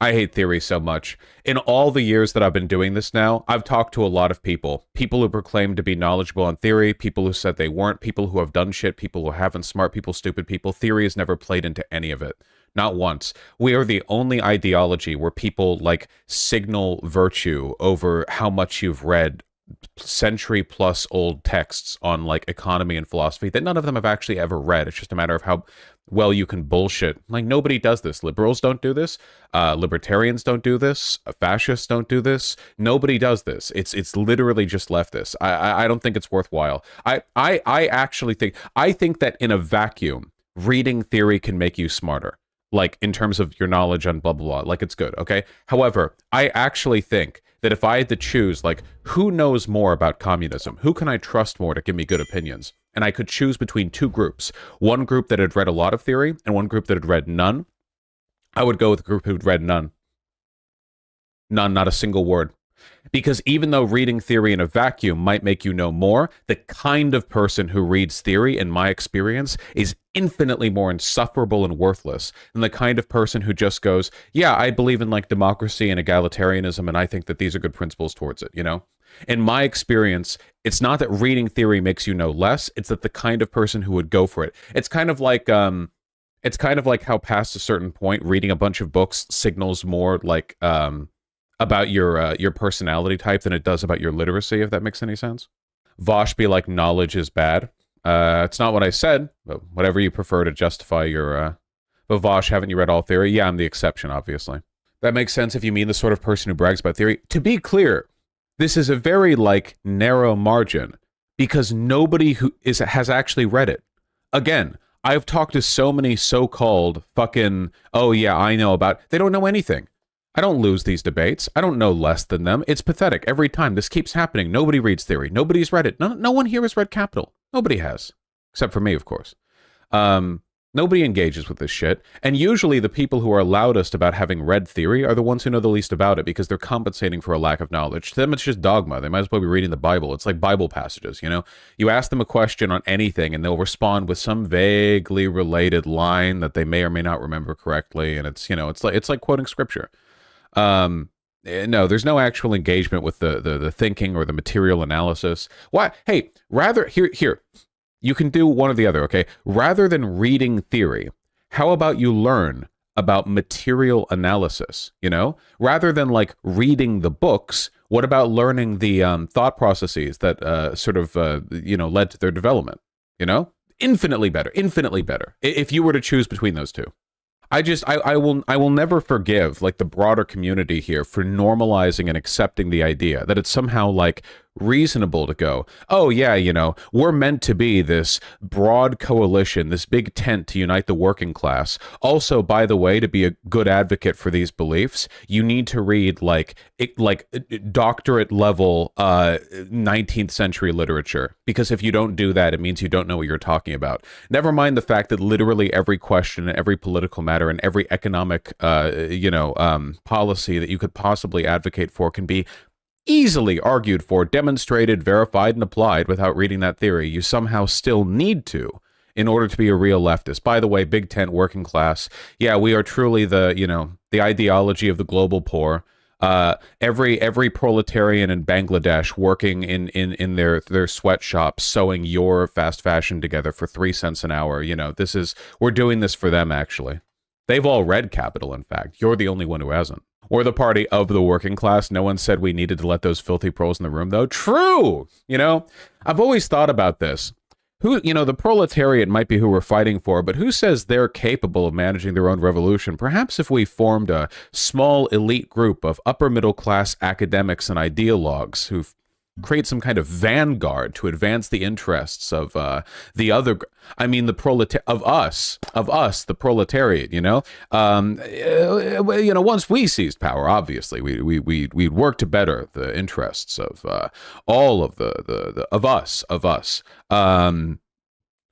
I hate theory so much. In all the years that I've been doing this now, I've talked to a lot of people. People who proclaim to be knowledgeable on theory, people who said they weren't, people who have done shit, people who haven't, smart people, stupid people. Theory has never played into any of it. Not once. We are the only ideology where people, like, signal virtue over how much you've read century-plus old texts on, like, economy and philosophy that none of them have actually ever read. It's just a matter of how well you can bullshit. Like, nobody does this. Liberals don't do this. Libertarians don't do this. Fascists don't do this. Nobody does this. It's literally just leftists. I don't think it's worthwhile. I actually think that in a vacuum, reading theory can make you smarter. Like, in terms of your knowledge on blah, blah, blah. Like, it's good, okay? However, I actually think that if I had to choose, like, who knows more about communism? Who can I trust more to give me good opinions? And I could choose between two groups. One group that had read a lot of theory, and one group that had read none. I would go with the group who'd read none. None, not a single word. Because even though reading theory in a vacuum might make you know more, the kind of person who reads theory, in my experience, is infinitely more insufferable and worthless than the kind of person who just goes, yeah, I believe in, like, democracy and egalitarianism, and I think that these are good principles towards it, you know? In my experience, it's not that reading theory makes you know less, it's that the kind of person who would go for it. It's kind of like how past a certain point, reading a bunch of books signals more, like, about your personality type than it does about your literacy, if that makes any sense. Vaush be like, knowledge is bad. It's not what I said, but whatever you prefer to justify your... But Vaush, haven't you read all theory? Yeah, I'm the exception, obviously. That makes sense if you mean the sort of person who brags about theory. To be clear, this is a very, like, narrow margin, because nobody has actually read it. Again, I've talked to so many so-called fucking, oh yeah, I know about... They don't know anything. I don't lose these debates. I don't know less than them. It's pathetic. Every time this keeps happening, nobody reads theory. Nobody's read it. No one here has read Capital. Nobody has. Except for me, of course. Nobody engages with this shit. And usually the people who are loudest about having read theory are the ones who know the least about it, because they're compensating for a lack of knowledge. To them, it's just dogma. They might as well be reading the Bible. It's like Bible passages, you know? You ask them a question on anything, and they'll respond with some vaguely related line that they may or may not remember correctly. And it's, you know, it's like quoting scripture. No, there's no actual engagement with the thinking or the material analysis. Why? Hey, rather, here, you can do one or the other, okay? Rather than reading theory, how about you learn about material analysis, you know? Rather than, like, reading the books, what about learning the thought processes that you know, led to their development, you know? Infinitely better, if you were to choose between those two. I will never forgive, like, the broader community here for normalizing and accepting the idea that it's somehow, like, reasonable to go, oh yeah, you know, we're meant to be this broad coalition, this big tent to unite the working class. Also, by the way, to be a good advocate for these beliefs, you need to read like doctorate level 19th century literature, because if you don't do that, it means you don't know what you're talking about. Never mind the fact that literally every question and every political matter and every economic policy that you could possibly advocate for can be easily argued for, demonstrated, verified, and applied without reading that theory. You somehow still need to in order to be a real leftist. By the way, big tent, working class. Yeah, we are truly the ideology of the global poor. Every proletarian in Bangladesh working in their sweatshops, sewing your fast fashion together for 3 cents an hour. You know, we're doing this for them, actually. They've all read Capital, in fact. You're the only one who hasn't. We're the party of the working class. No one said we needed to let those filthy proles in the room, though. True! You know, I've always thought about this. The proletariat might be who we're fighting for, but who says they're capable of managing their own revolution? Perhaps if we formed a small elite group of upper middle class academics and ideologues who create some kind of vanguard to advance the interests of the other, I mean, of us, the proletariat, once we seized power, obviously, we'd work to better the interests of all of of us.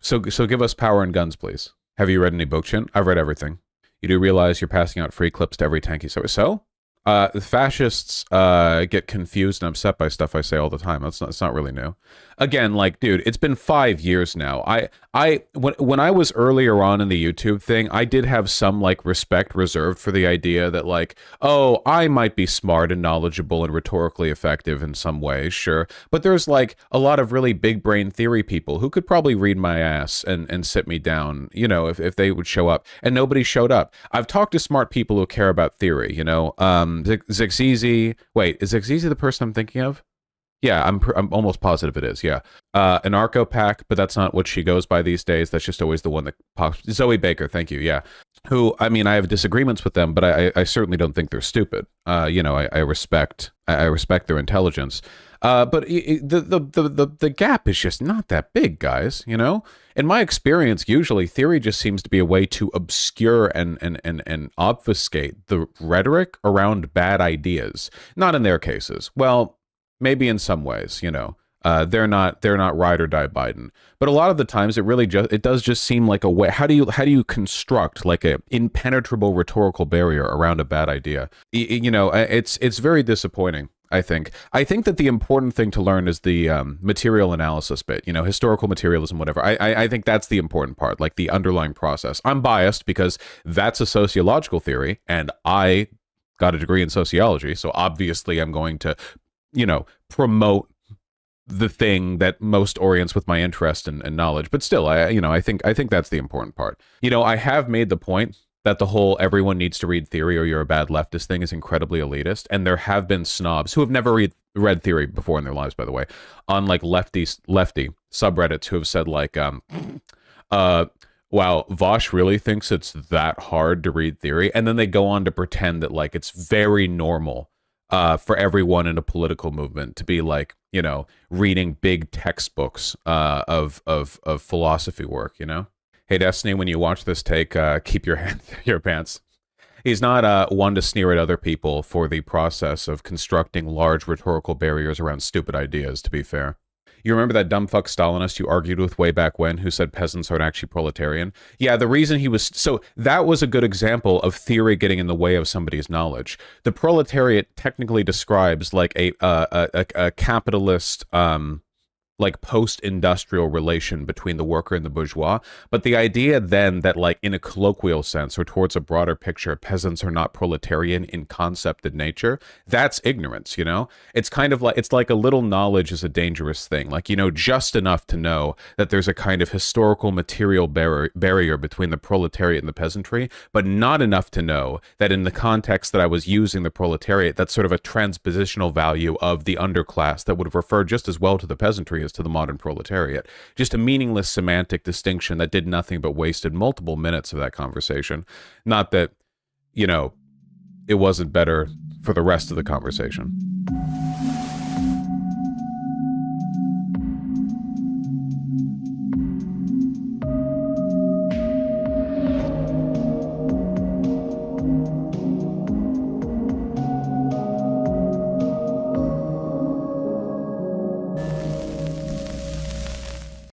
So give us power and guns, please. Have you read any book, Chin? I've read everything. You do realize you're passing out free clips to every Tanky. So? The fascists get confused and upset by stuff I say all the time. It's not really new. Again, like, dude, it's been 5 years now. When I was earlier on in the YouTube thing, I did have some like respect reserved for the idea that like, oh, I might be smart and knowledgeable and rhetorically effective in some ways, sure, but there's like a lot of really big brain theory people who could probably read my ass and sit me down, you know, if they would show up, and nobody showed up. I've talked to smart people who care about theory, you know. Zixizi. Wait, is Zixizi the person I'm thinking of? Yeah, I'm almost positive it is. Yeah, Anarcho-Pack, but that's not what she goes by these days. That's just always the one that pops. Zoe Baker, thank you. Yeah, who, I mean, I have disagreements with them, but I certainly don't think they're stupid. You know, I respect their intelligence. But the gap is just not that big, guys. You know, in my experience, usually theory just seems to be a way to obscure and obfuscate the rhetoric around bad ideas. Not in their cases. Well, maybe in some ways, you know. They're not ride or die Biden, but a lot of the times it does just seem like a way. How do you construct like a impenetrable rhetorical barrier around a bad idea? You know, it's very disappointing. I think that the important thing to learn is the material analysis bit, you know, historical materialism, whatever. I think that's the important part, like the underlying process. I'm biased because that's a sociological theory, and I got a degree in sociology, so obviously I'm going to, you know, promote the thing that most orients with my interest and knowledge. But still, I think that's the important part. You know, I have made the point that the whole everyone needs to read theory or you're a bad leftist thing is incredibly elitist, and there have been snobs who have never read theory before in their lives, by the way, on like lefty subreddits who have said like, wow, Vaush really thinks it's that hard to read theory, and then they go on to pretend that like it's very normal for everyone in a political movement to be like, you know, reading big textbooks of philosophy work, you know? Hey, Destiny, when you watch this take, keep your hands in your pants. He's not one to sneer at other people for the process of constructing large rhetorical barriers around stupid ideas, to be fair. You remember that dumb fuck Stalinist you argued with way back when who said peasants aren't actually proletarian? Yeah, the reason he was... So that was a good example of theory getting in the way of somebody's knowledge. The proletariat technically describes like a capitalist... like post-industrial relation between the worker and the bourgeois, but the idea then that like in a colloquial sense or towards a broader picture, peasants are not proletarian in concept and nature, that's ignorance, you know? It's kind of like, it's like a little knowledge is a dangerous thing, like, you know, just enough to know that there's a kind of historical material barrier between the proletariat and the peasantry, but not enough to know that in the context that I was using the proletariat, that's sort of a transpositional value of the underclass that would have referred just as well to the peasantry as to the modern proletariat. Just a meaningless semantic distinction that did nothing but wasted multiple minutes of that conversation. Not that, you know, it wasn't better for the rest of the conversation.